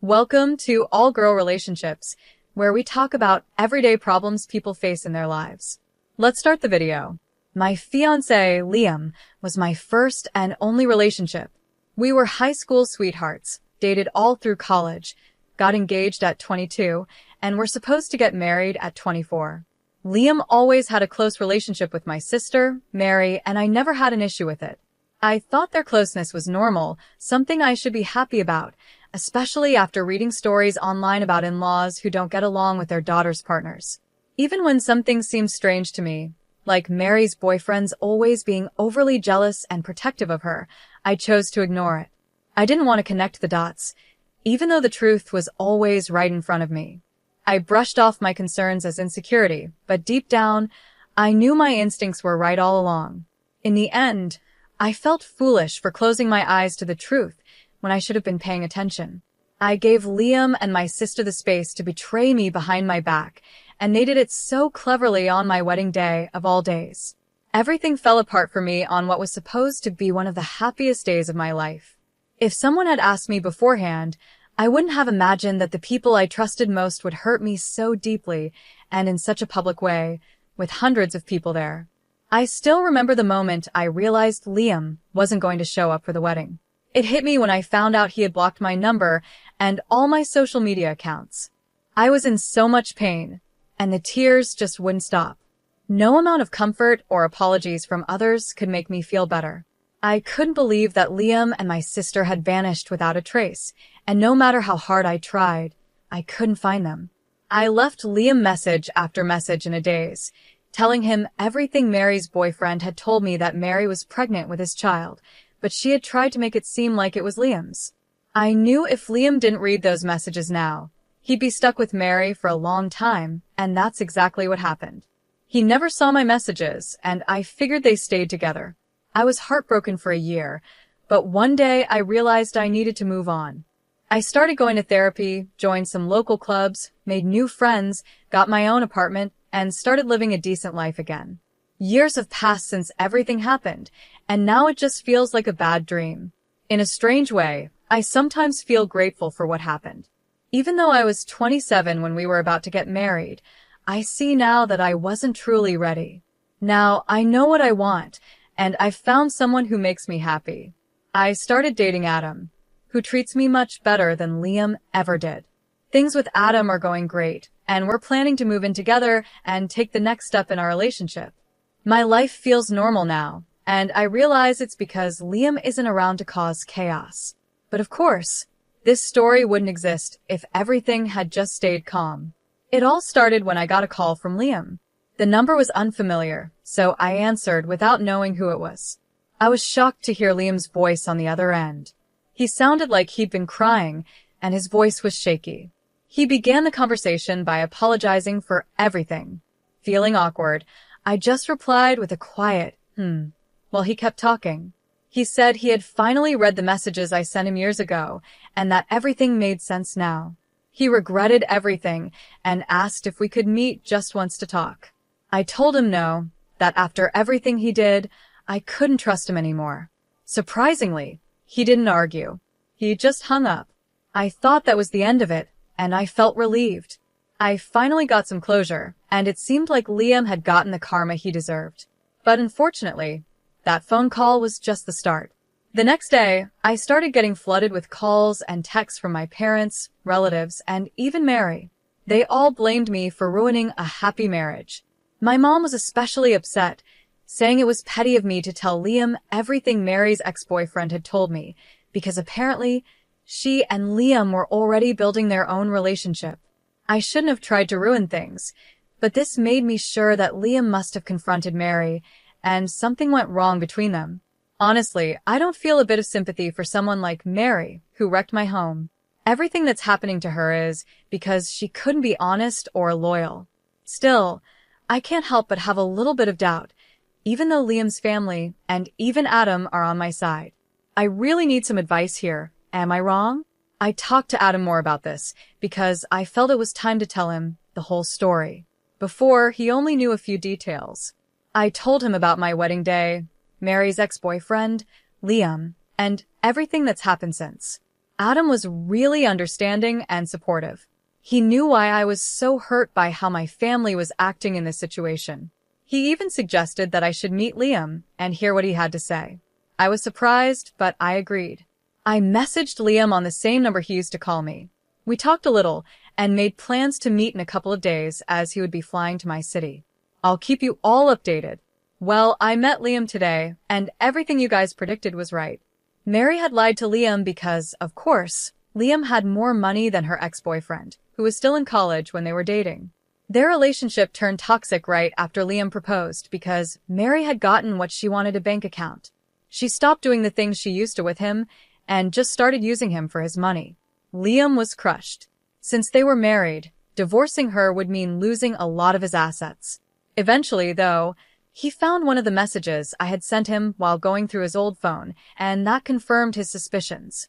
Welcome to All Girl Relationships, where we talk about everyday problems people face in their lives. Let's start the video. My fiancé, Liam, was my first and only relationship. We were high school sweethearts, dated all through college, got engaged at 22, and were supposed to get married at 24. Liam always had a close relationship with my sister, Mary, and I never had an issue with it. I thought their closeness was normal, something I should be happy about, especially after reading stories online about in-laws who don't get along with their daughter's partners. Even when something seemed strange to me, like Mary's boyfriend's always being overly jealous and protective of her, I chose to ignore it. I didn't want to connect the dots, even though the truth was always right in front of me. I brushed off my concerns as insecurity, but deep down, I knew my instincts were right all along. In the end, I felt foolish for closing my eyes to the truth when I should have been paying attention. I gave Liam and my sister the space to betray me behind my back, and they did it so cleverly on my wedding day of all days. Everything fell apart for me on what was supposed to be one of the happiest days of my life. If someone had asked me beforehand, I wouldn't have imagined that the people I trusted most would hurt me so deeply and in such a public way, with hundreds of people there. I still remember the moment I realized Liam wasn't going to show up for the wedding. It hit me when I found out he had blocked my number and all my social media accounts. I was in so much pain, and the tears just wouldn't stop. No amount of comfort or apologies from others could make me feel better. I couldn't believe that Liam and my sister had vanished without a trace, and no matter how hard I tried, I couldn't find them. I left Liam message after message in a daze, telling him everything Mary's boyfriend had told me, that Mary was pregnant with his child, but she had tried to make it seem like it was Liam's. I knew if Liam didn't read those messages now, he'd be stuck with Mary for a long time, and that's exactly what happened. He never saw my messages, and I figured they stayed together. I was heartbroken for a year, but one day I realized I needed to move on. I started going to therapy, joined some local clubs, made new friends, got my own apartment, and started living a decent life again. Years have passed since everything happened, and now it just feels like a bad dream. In a strange way, I sometimes feel grateful for what happened. Even though I was 27 when we were about to get married, I see now that I wasn't truly ready. Now I know what I want, and I've found someone who makes me happy. I started dating Adam, who treats me much better than Liam ever did. Things with Adam are going great, and we're planning to move in together and take the next step in our relationship. My life feels normal now, and I realize it's because Liam isn't around to cause chaos. But of course, this story wouldn't exist if everything had just stayed calm. It all started when I got a call from Liam. The number was unfamiliar, so I answered without knowing who it was. I was shocked to hear Liam's voice on the other end. He sounded like he'd been crying, and his voice was shaky. He began the conversation by apologizing for everything. Feeling awkward, I just replied with a quiet, while he kept talking. He said he had finally read the messages I sent him years ago, and that everything made sense now. He regretted everything and asked if we could meet just once to talk. I told him no, that after everything he did, I couldn't trust him anymore. Surprisingly, he didn't argue. He just hung up. I thought that was the end of it, and I felt relieved. I finally got some closure, and it seemed like Liam had gotten the karma he deserved. But unfortunately, that phone call was just the start. The next day, I started getting flooded with calls and texts from my parents, relatives, and even Mary. They all blamed me for ruining a happy marriage. My mom was especially upset, saying it was petty of me to tell Liam everything Mary's ex-boyfriend had told me, because apparently she and Liam were already building their own relationship. I shouldn't have tried to ruin things, but this made me sure that Liam must have confronted Mary, and something went wrong between them. Honestly, I don't feel a bit of sympathy for someone like Mary, who wrecked my home. Everything that's happening to her is because she couldn't be honest or loyal. Still, I can't help but have a little bit of doubt, even though Liam's family and even Adam are on my side. I really need some advice here. Am I wrong? I talked to Adam more about this because I felt it was time to tell him the whole story. Before, he only knew a few details. I told him about my wedding day, Mary's ex-boyfriend, Liam, and everything that's happened since. Adam was really understanding and supportive. He knew why I was so hurt by how my family was acting in this situation. He even suggested that I should meet Liam and hear what he had to say. I was surprised, but I agreed. I messaged Liam on the same number he used to call me. We talked a little and made plans to meet in a couple of days as he would be flying to my city. I'll keep you all updated. Well, I met Liam today, and everything you guys predicted was right. Mary had lied to Liam because, of course, Liam had more money than her ex-boyfriend, who was still in college when they were dating. Their relationship turned toxic right after Liam proposed because Mary had gotten what she wanted, a bank account. She stopped doing the things she used to with him and just started using him for his money. Liam was crushed. Since they were married, divorcing her would mean losing a lot of his assets. Eventually, though, he found one of the messages I had sent him while going through his old phone, and that confirmed his suspicions.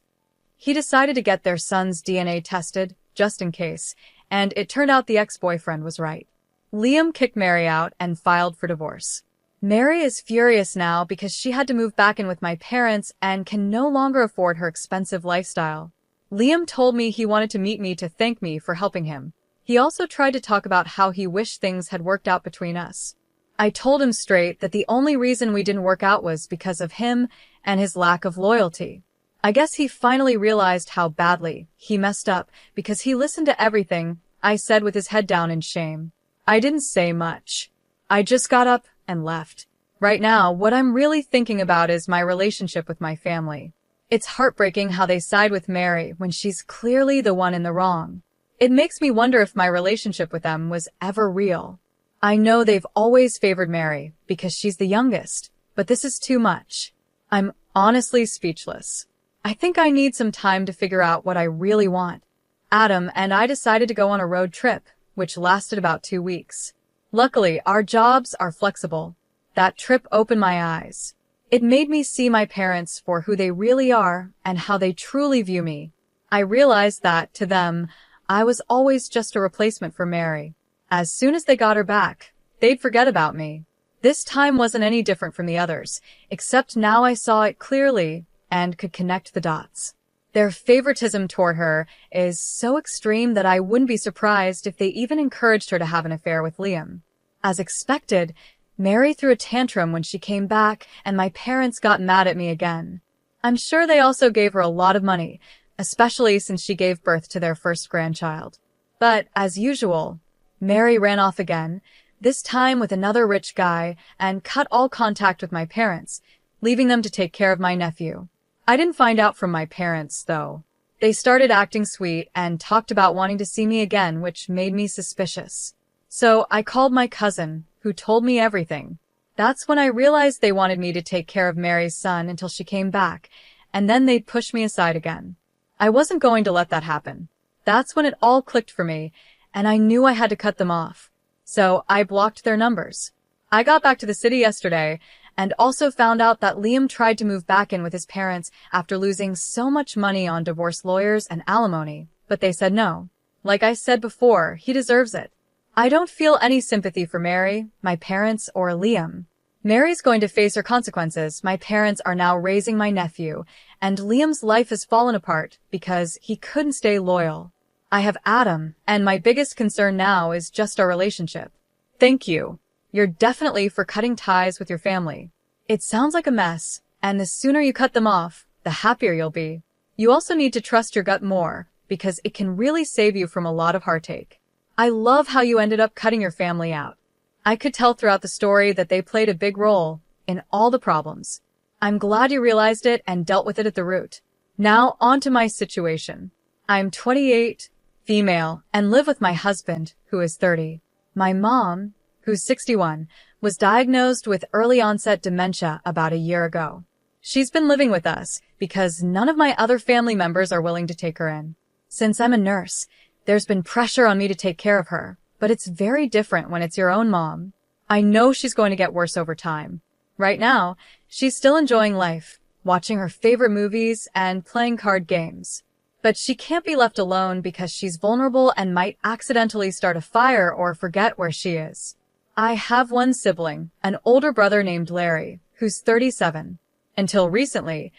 He decided to get their son's DNA tested, just in case, and it turned out the ex-boyfriend was right. Liam kicked Mary out and filed for divorce. Mary is furious now because she had to move back in with my parents and can no longer afford her expensive lifestyle. Liam told me he wanted to meet me to thank me for helping him. He also tried to talk about how he wished things had worked out between us. I told him straight that the only reason we didn't work out was because of him and his lack of loyalty. I guess he finally realized how badly he messed up because he listened to everything I said with his head down in shame. I didn't say much. I just got up and left. Right now, what I'm really thinking about is my relationship with my family. It's heartbreaking how they side with Mary when she's clearly the one in the wrong. It makes me wonder if my relationship with them was ever real. I know they've always favored Mary because she's the youngest, but this is too much. I'm honestly speechless. I think I need some time to figure out what I really want. Adam and I decided to go on a road trip, which lasted about 2 weeks. Luckily, our jobs are flexible. That trip opened my eyes. It made me see my parents for who they really are and how they truly view me. I realized that, to them, I was always just a replacement for Mary. As soon as they got her back, they'd forget about me. This time wasn't any different from the others, except now I saw it clearly and could connect the dots. Their favoritism toward her is so extreme that I wouldn't be surprised if they even encouraged her to have an affair with Liam. As expected, Mary threw a tantrum when she came back, and my parents got mad at me again. I'm sure they also gave her a lot of money, especially since she gave birth to their first grandchild. But, as usual, Mary ran off again, this time with another rich guy, and cut all contact with my parents, leaving them to take care of my nephew. I didn't find out from my parents, though. They started acting sweet and talked about wanting to see me again, which made me suspicious. So I called my cousin, who told me everything. That's when I realized they wanted me to take care of Mary's son until she came back, and then they'd push me aside again. I wasn't going to let that happen. That's when it all clicked for me, and I knew I had to cut them off. So I blocked their numbers. I got back to the city yesterday and also found out that Liam tried to move back in with his parents after losing so much money on divorce lawyers and alimony, but they said no. Like I said before, he deserves it. I don't feel any sympathy for Mary, my parents, or Liam. Mary's going to face her consequences. My parents are now raising my nephew, and Liam's life has fallen apart because he couldn't stay loyal. I have Adam, and my biggest concern now is just our relationship. Thank you. You're definitely for cutting ties with your family. It sounds like a mess, and the sooner you cut them off, the happier you'll be. You also need to trust your gut more, because it can really save you from a lot of heartache. I love how you ended up cutting your family out. I could tell throughout the story that they played a big role in all the problems. I'm glad you realized it and dealt with it at the root. Now on to my situation. I'm 28, female, and live with my husband, who is 30. My mom, who's 61, was diagnosed with early onset dementia about a year ago. She's been living with us because none of my other family members are willing to take her in. Since I'm a nurse, there's been pressure on me to take care of her, but it's very different when it's your own mom. I know she's going to get worse over time. Right now, she's still enjoying life, watching her favorite movies and playing card games. But she can't be left alone because she's vulnerable and might accidentally start a fire or forget where she is. I have one sibling, an older brother named Larry, who's 37. Until recently,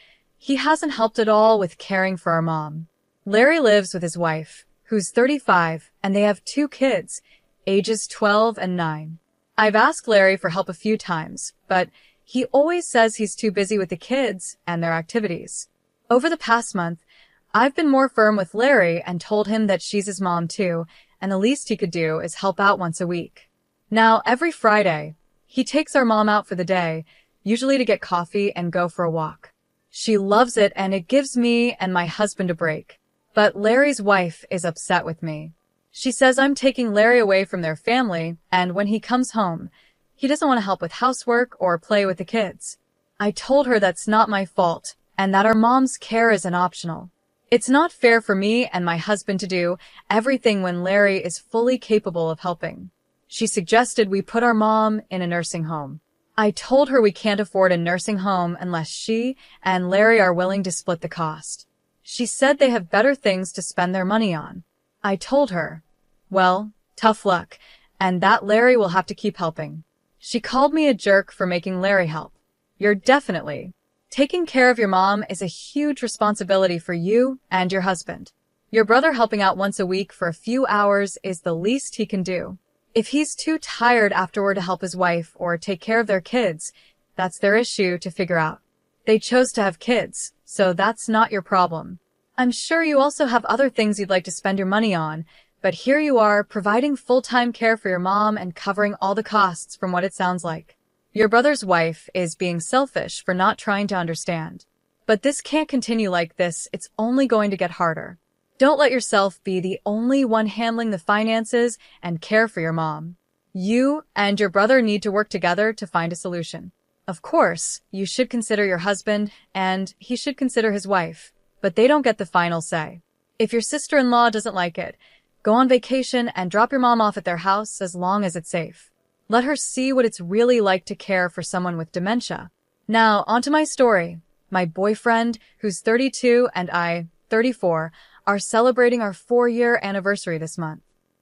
He hasn't helped at all with caring for our mom. Larry lives with his wife, who's 35, and they have 2 kids, ages 12 and 9. I've asked Larry for help a few times, but he always says he's too busy with the kids and their activities. Over the past month, I've been more firm with Larry and told him that she's his mom too, and the least he could do is help out once a week. Now, every Friday, he takes our mom out for the day, usually to get coffee and go for a walk. She loves it, and it gives me and my husband a break. But Larry's wife is upset with me. She says I'm taking Larry away from their family, and when he comes home, he doesn't want to help with housework or play with the kids. I told her that's not my fault, and that our mom's care isn't optional. It's not fair for me and my husband to do everything when Larry is fully capable of helping. She suggested we put our mom in a nursing home. I told her we can't afford a nursing home unless she and Larry are willing to split the cost. She said they have better things to spend their money on. I told her, well, tough luck, and that Larry will have to keep helping. She called me a jerk for making Larry help. You're definitely. Taking care of your mom is a huge responsibility for you and your husband. Your brother helping out once a week for a few hours is the least he can do. If he's too tired afterward to help his wife or take care of their kids, that's their issue to figure out. They chose to have kids, so that's not your problem. I'm sure you also have other things you'd like to spend your money on, but here you are providing full-time care for your mom and covering all the costs from what it sounds like. Your brother's wife is being selfish for not trying to understand. But this can't continue like this. It's only going to get harder. Don't let yourself be the only one handling the finances and care for your mom. You and your brother need to work together to find a solution. Of course, you should consider your husband and he should consider his wife, but they don't get the final say. If your sister-in-law doesn't like it, go on vacation and drop your mom off at their house as long as it's safe. Let her see what it's really like to care for someone with dementia. Now, onto my story. My boyfriend, who's 32, and I, 34, are celebrating our 4-year anniversary this month.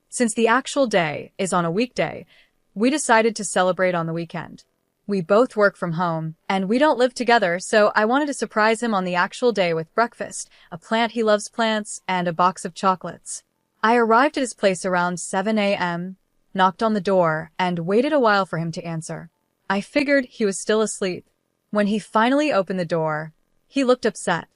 Since the actual day is on a weekday, we decided to celebrate on the weekend. We both work from home, and we don't live together, so I wanted to surprise him on the actual day with breakfast, a plant he loves plants, and a box of chocolates. I arrived at his place around 7 a.m., knocked on the door, and waited a while for him to answer. I figured he was still asleep. When he finally opened the door, he looked upset.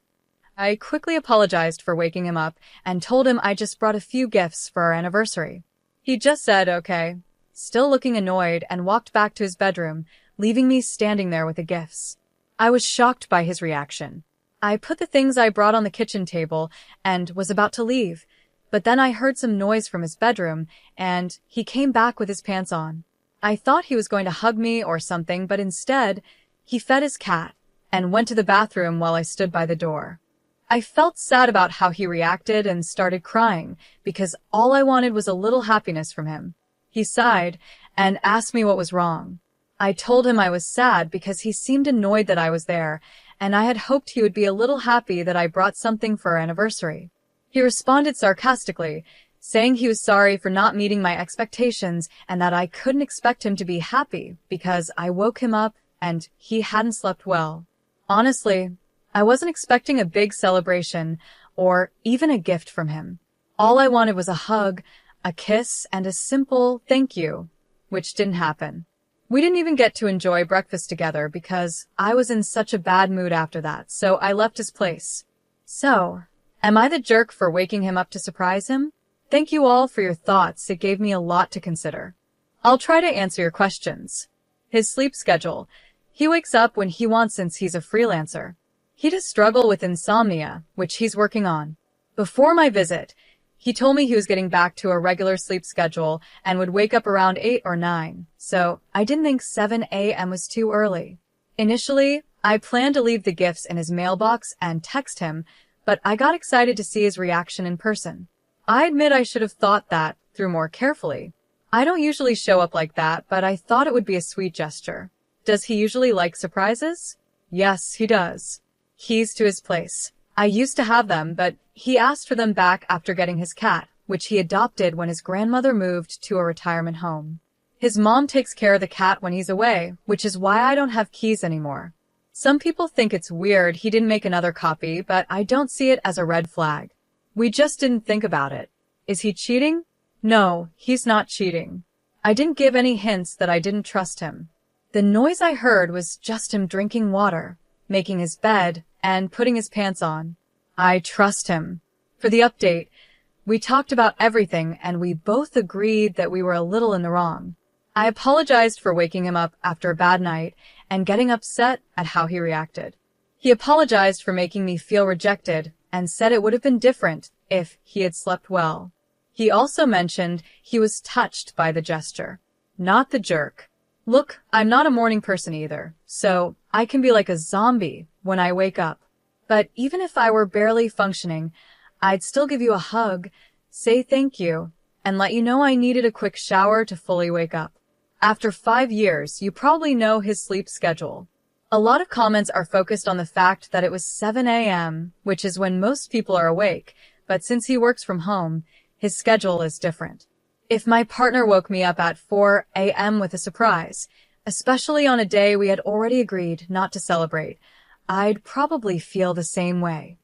I quickly apologized for waking him up and told him I just brought a few gifts for our anniversary. He just said, okay, still looking annoyed, and walked back to his bedroom, leaving me standing there with the gifts. I was shocked by his reaction. I put the things I brought on the kitchen table and was about to leave, but then I heard some noise from his bedroom, and he came back with his pants on. I thought he was going to hug me or something, but instead, he fed his cat and went to the bathroom while I stood by the door. I felt sad about how he reacted and started crying because all I wanted was a little happiness from him. He sighed and asked me what was wrong. I told him I was sad because he seemed annoyed that I was there, and I had hoped he would be a little happy that I brought something for our anniversary. He responded sarcastically, saying he was sorry for not meeting my expectations and that I couldn't expect him to be happy because I woke him up and he hadn't slept well. Honestly, I wasn't expecting a big celebration or even a gift from him. All I wanted was a hug, a kiss, and a simple thank you, which didn't happen. We didn't even get to enjoy breakfast together because I was in such a bad mood after that, so I left his place. So, am I the jerk for waking him up to surprise him? Thank you all for your thoughts. It gave me a lot to consider. I'll try to answer your questions. His sleep schedule. He wakes up when he wants since he's a freelancer. He does struggle with insomnia, which he's working on. Before my visit, he told me he was getting back to a regular sleep schedule and would wake up around 8 or 9, so I didn't think 7 a.m. was too early. Initially, I planned to leave the gifts in his mailbox and text him, but I got excited to see his reaction in person. I admit I should have thought that through more carefully. I don't usually show up like that, but I thought it would be a sweet gesture. Does he usually like surprises? Yes, he does. Keys to his place. I used to have them, but he asked for them back after getting his cat, which he adopted when his grandmother moved to a retirement home. His mom takes care of the cat when he's away, which is why I don't have keys anymore. Some people think it's weird he didn't make another copy, but I don't see it as a red flag. We just didn't think about it. Is he cheating? No, he's not cheating. I didn't give any hints that I didn't trust him. The noise I heard was just him drinking water, making his bed, and putting his pants on. I trust him. For the update, we talked about everything and we both agreed that we were a little in the wrong. I apologized for waking him up after a bad night and getting upset at how he reacted. He apologized for making me feel rejected and said it would have been different if he had slept well. He also mentioned he was touched by the gesture, not the jerk. Look, I'm not a morning person either, so I can be like a zombie when I wake up. But even if I were barely functioning, I'd still give you a hug, say thank you, and let you know I needed a quick shower to fully wake up. After 5 years, you probably know his sleep schedule. A lot of comments are focused on the fact that it was 7 a.m., which is when most people are awake, but since he works from home, his schedule is different. If my partner woke me up at 4 a.m. with a surprise, especially on a day we had already agreed not to celebrate, I'd probably feel the same way.